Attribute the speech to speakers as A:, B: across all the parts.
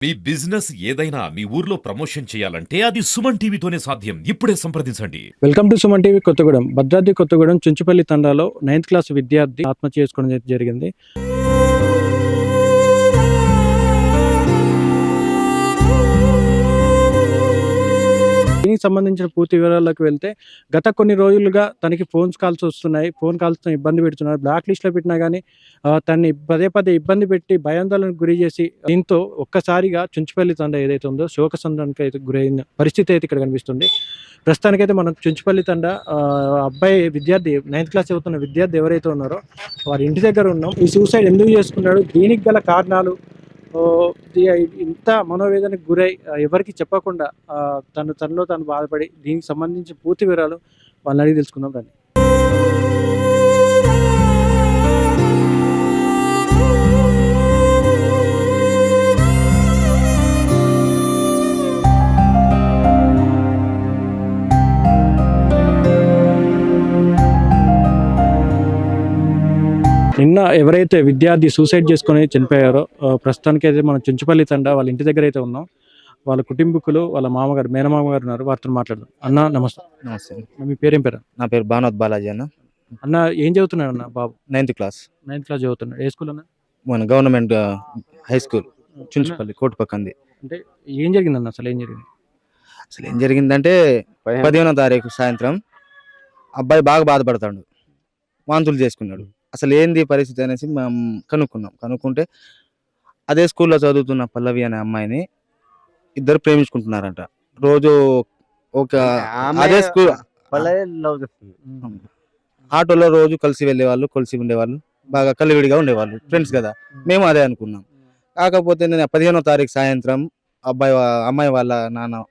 A: మీ business ఏదైనా మీ ఊర్లో promotion చేయాలంటే అది సుమన్ టీవీతోనే సాధ్యం. ఇప్పుడే సంప్రదించండి.
B: Welcome to Suman TV Kothagudem. Bhadradri Kothagudem Chunchupalli తండాలో 9th క్లాస్ విద్యార్థి ఆత్మహత్య చేసుకోవడం జరిగింది. దీనికి సంబంధించిన పూర్తి వివరాల్లోకి వెళ్తే గత కొన్ని రోజులుగా తనకి ఫోన్ కాల్స్ వస్తున్నాయి. ఫోన్ కాల్స్‌తో ఇబ్బంది పెడుతున్నారు. బ్లాక్ లిస్ట్‌లో పెట్టినా గానీ తనని పదే పదే ఇబ్బంది పెట్టి భయాందోళనకు గురి చేసి దీంతో ఒక్కసారిగా చుంచుపల్లి తండా ఏదైతే ఉందో శోకసంద్రానికి అయితే గురైన పరిస్థితి అయితే ఇక్కడ కనిపిస్తుంది. ప్రస్తుతానికైతే మనం చుంచుపల్లి తండా అబ్బాయి విద్యార్థి 9th క్లాస్ చదువుతున్న విద్యార్థి ఎవరైతే ఉన్నారో వారి ఇంటి దగ్గర ఉన్నాం. ఈ సూసైడ్ ఎందుకు చేసుకున్నాడు, దీనికి గల కారణాలు, ఇంత మనోవేదనకు గురై ఎవరికి చెప్పకుండా తనలో తాను బాధపడి దీనికి సంబంధించి పూర్తి వివరాలు వాళ్ళని అడిగి తెలుసుకుందాం రండి. నిన్న ఎవరైతే విద్యార్థి సూసైడ్ చేసుకొని చనిపోయారో ప్రస్తుతానికైతే మనం చుంచుపల్లి తండా వాళ్ళ ఇంటి దగ్గర అయితే ఉన్నాం. వాళ్ళ కుటుంబీకులు, వాళ్ళ మామగారు, మేనమామగారు ఉన్నారు. వారితో మాట్లాడదాం. అన్న నమస్తే.
C: నమస్తే.
B: మీ పేరేం పేరు?
C: నా పేరు భానోత్ బాలాజీ అన్న.
B: అన్న ఏం చదువుతున్నాడు అన్న బాబు?
C: 9th క్లాస్
B: 9th క్లాస్ చదువుతున్నాడు. ఏ స్కూల్ అన్న?
C: మన గవర్నమెంట్ హై స్కూల్ చుంచుపల్లి కోటి పక్కంది.
B: అంటే ఏం జరిగిందన్న, అసలు ఏం జరిగింది?
C: అసలు ఏం జరిగిందంటే 15వ తారీఖు సాయంత్రం అబ్బాయి బాగా బాధపడతాడు, వాంతులు చేసుకున్నాడు. అసలు ఏంది పరిస్థితి అనేసి మేము కనుక్కుంటే అదే స్కూల్లో చదువుతున్న పల్లవి అనే అమ్మాయిని ఇద్దరు ప్రేమించుకుంటున్నారంట. రోజు ఒక అదే స్కూల్ ఆటోలో రోజు కలిసి వెళ్ళేవాళ్ళు, కలిసి ఉండేవాళ్ళు, బాగా కలివిడిగా ఉండేవాళ్ళు, ఫ్రెండ్స్ కదా. మేము అదే అనుకున్నాం. కాకపోతే నేను 15వ తారీఖు సాయంత్రం అమ్మాయి వాళ్ళ నాన్న,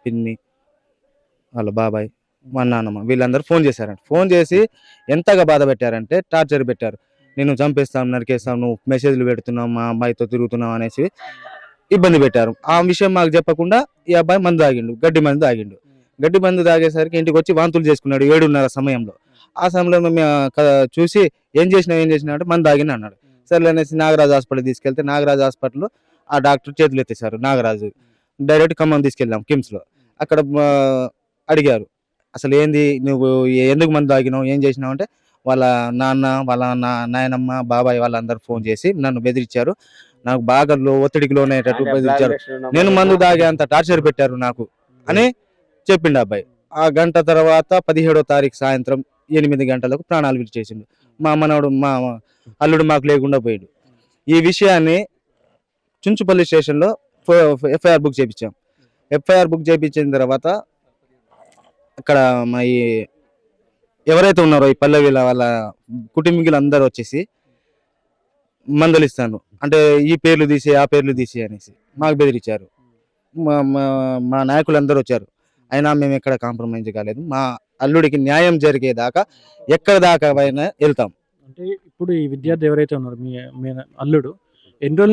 C: పిన్ని, వాళ్ళ బాబాయ్, మా నాన్నమ్మ వీళ్ళందరూ ఫోన్ చేశారంట. ఫోన్ చేసి ఎంతగా బాధ పెట్టారంటే టార్చర్ పెట్టారు. నేను చంపేస్తాం, నరికేస్తాం, నువ్వు మెసేజ్లు పెడుతున్నావు, మా అబ్బాయితో తిరుగుతున్నావు అనేసి ఇబ్బంది పెట్టారు. ఆ విషయం మాకు చెప్పకుండా ఈ అబ్బాయి మందు తాగిండు, గడ్డి మందు తాగేసరికి ఇంటికి వచ్చి వాంతులు చేసుకున్నాడు 7:30 సమయంలో. ఆ సమయంలో మేము చూసి ఏం చేసినావు అంటే మందు తాగిన అన్నాడు. సరే అనేసి నాగరాజు హాస్పిటల్ తీసుకెళ్తే నాగరాజు హాస్పిటల్లో ఆ డాక్టర్ చేతులు ఎత్తేసారు. నాగరాజు డైరెక్ట్ ఖమ్మం తీసుకెళ్ళాం కిమ్స్లో. అక్కడ అడిగారు అసలు ఏంది, నువ్వు ఎందుకు మందు తాగినావు, ఏం చేసినావు అంటే వాళ్ళ నాన్న, వాళ్ళ నాయనమ్మ, బాబాయ్ వాళ్ళందరూ ఫోన్ చేసి నన్ను బెదిరించారు. నాకు బాగా ఒత్తిడికి లోనయ్యేటట్టు బెదిరించారు. నేను మందు తాగే అంత టార్చర్ పెట్టారు నాకు అని చెప్పిండు అబ్బాయి. ఆ గంట తర్వాత 17వ తారీఖు సాయంత్రం 8 గంటలకు ప్రాణాలు విడిచేసిండు. మా మనవడు, మా అల్లుడు మాకు లేకుండా పోయాడు. ఈ విషయాన్ని చుంచుపల్లి స్టేషన్లో ఎఫ్ఐఆర్ బుక్ చేయించాం. ఎఫ్ఐఆర్ బుక్ చేయించిన తర్వాత అక్కడ మా ఎవరైతే ఉన్నారో ఈ పల్లెవీల వాళ్ళ కుటుంబీకులు అందరూ వచ్చేసి మందలిస్తాను అంటే ఈ పేర్లు తీసి ఆ పేర్లు తీసి అనేసి మాకు బెదిరించారు. మా నాయకులు అందరూ వచ్చారు. అయినా మేము ఎక్కడ కాంప్రమైజ్ కాలేదు. మా అల్లుడికి న్యాయం జరిగేదాకా ఎక్కడ దాకా అయినా వెళ్తాం.
B: అంటే ఇప్పుడు ఈ విద్యార్థి ఎవరైతే ఉన్నారో మీ అల్లుడు ఎన్ని రోజుల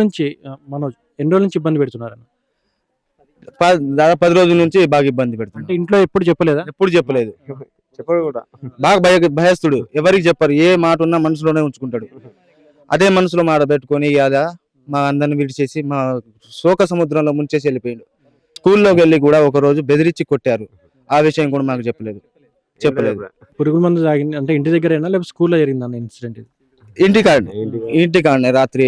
B: నుంచి ఇబ్బంది పెడుతున్నారన్న?
C: దాదాపు 10 రోజుల నుంచి బాగా ఇబ్బంది పెడుతుంది.
B: అంటే ఇంట్లో ఎప్పుడు చెప్పలేదా?
C: ఎప్పుడు చెప్పలేదు.
D: చెప్పడు కూడా.
C: బాగా భయస్తుడు. ఎవరికి చెప్పరు. ఏ మాట ఉన్నా మనసులోనే ఉంచుకుంటాడు. అదే మనసులో మాట పెట్టుకొని అలా మా అందరిని విడిచేసి మా శోక సముద్రంలో ముంచేసి వెళ్ళిపోయాడు. స్కూల్లోకి వెళ్ళి కూడా ఒక రోజు బెదిరించి కొట్టారు. ఆ విషయం కూడా మాకు చెప్పలేదు.
B: పురుగుల మందు తాగింది అంటే ఇంటి దగ్గరైనా లేకపోతే స్కూల్లో జరిగిందన్న ఇన్సిడెంట్?
C: ఇంటికాడనే రాత్రి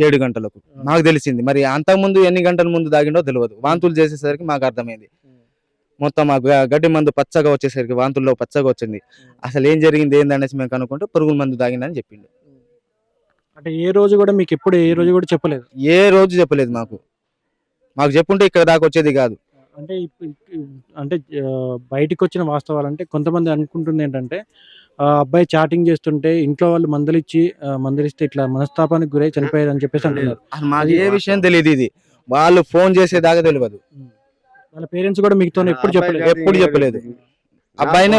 C: 7 గంటలకు మాకు తెలిసింది. మరి అంతకుముందు ఎన్ని గంటల ముందు తాగిండో తెలియదు. వాంతులు చేసేసరికి మాకు అర్థమైంది. మొత్తం మా గడ్డి మందు పచ్చగా వచ్చేసరికి వాంతుల్లో పచ్చగా వచ్చింది. అసలు ఏం జరిగింది ఏందనేసి మేము కనుక్కుంటే పురుగుల మందు తాగిందని చెప్పిండు.
B: అంటే ఏ రోజు కూడా మీకు ఎప్పుడు ఏ రోజు కూడా చెప్పలేదు?
C: ఏ రోజు చెప్పలేదు. మాకు చెప్పుంటే ఇక్కడ దాకా వచ్చేది కాదు.
B: అంటే బయటకు వచ్చిన వాస్తవాలు అంటే కొంతమంది అనుకుంటుంది ఏంటంటే అబ్బాయి చాటింగ్ చేస్తుంటే ఇంట్లో వాళ్ళు మందలిస్తే ఇట్లా మనస్తాపానికి గురై చనిపోయారు అని చెప్పేసి అంటున్నారు.
C: మాకు ఏ విషయం తెలియదు. ఇది వాళ్ళు ఫోన్ చేసేదాకా తెలియదు.
B: వాళ్ళ పేరెంట్స్ కూడా మీతో ఎప్పుడు
C: చెప్పలేదు. అబ్బాయినే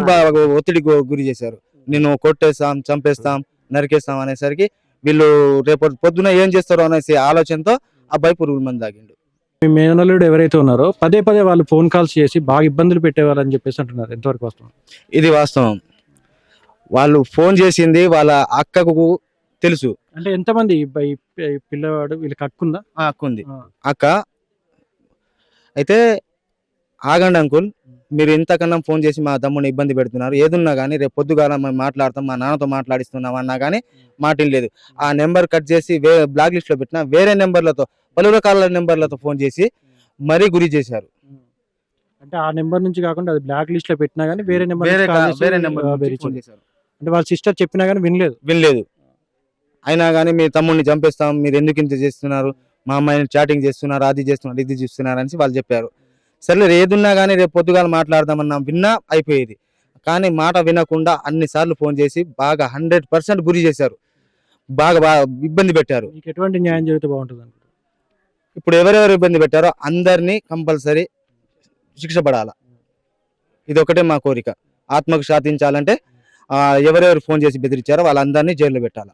C: ఒత్తిడి గురి చేశారు. నేను కొట్టేస్తాం, చంపేస్తాం, నరికేస్తాం అనేసరికి వీళ్ళు రేపు పొద్దున ఏం చేస్తారో అనేసి ఆలోచనతో అబ్బాయి పురుగుల మందు తాగిండు.
B: మీ మేనల్లుడు ఎవరైతే ఉన్నారో పదే వాళ్ళు ఫోన్ కాల్స్ చేసి బాగా ఇబ్బందులు పెట్టేవారు అని చెప్పేసి అంటున్నారు. ఎంతవరకు వాస్తవం?
C: ఇది వాస్తవం. వాళ్ళు ఫోన్ చేసింది వాళ్ళ అక్కకు తెలుసు.
B: అంటే ఎంతమంది ఈ పిల్లవాడు వీళ్ళకి హక్కుందా?
C: అక్క ఉంది. అక్క అయితే ఆగండి అంకుల్, మీరు ఇంతకన్నా ఫోన్ చేసి మా తమ్ముడిని ఇబ్బంది పెడుతున్నారు, ఏదున్నా కానీ రేపు పొద్దుగాల మేము మాట్లాడతాం, మా నాన్నతో మాట్లాడిస్తున్నాం అన్నా కానీ మాట లేదు. ఆ నెంబర్ కట్ చేసి బ్లాక్ లిస్ట్ లో పెట్టిన వేరే నెంబర్లతో, పలు రకాల నెంబర్లతో ఫోన్ చేసి మరీ గురి చేశారు.
B: అంటే ఆ నెంబర్ నుంచి కాకుండా అది బ్లాక్ లిస్ట్ లో పెట్టినా కానీ వేరే నెంబర్
C: వేరే నెంబర్ ఫోన్ చేశారు.
B: అంటే వాళ్ళ సిస్టర్ చెప్పినా కానీ
C: వినలేదు. అయినా కానీ మీ తమ్ముడిని చంపేస్తాం, మీరు ఎందుకు ఇంత చేస్తున్నారు, మా అమ్మాయిని చాటింగ్ చేస్తున్నారు, అది చేస్తున్నారు, ఇది చేస్తున్నారు అని వాళ్ళు చెప్పారు. సర్లే ఏదున్నా కానీ రేపు పొద్దుగాల మాట్లాడదామన్నా విన్నా అయిపోయేది. కానీ మాట వినకుండా అన్నిసార్లు ఫోన్ చేసి బాగా 100% గురి చేశారు, బాగా ఇబ్బంది పెట్టారు.
B: మీకు ఎటువంటి న్యాయం జరిగితే బాగుంటుంది అనుకుంటున్నారు?
C: ఇప్పుడు ఎవరెవరు ఇబ్బంది పెట్టారో అందరినీ కంపల్సరీ శిక్ష పడాల. ఇది ఒకటే మా కోరిక. ఆత్మకు శాంతించాలంటే ఎవరెవరు ఫోన్ చేసి బెదిరించారో వాళ్ళందరినీ జైల్లో పెట్టాలి.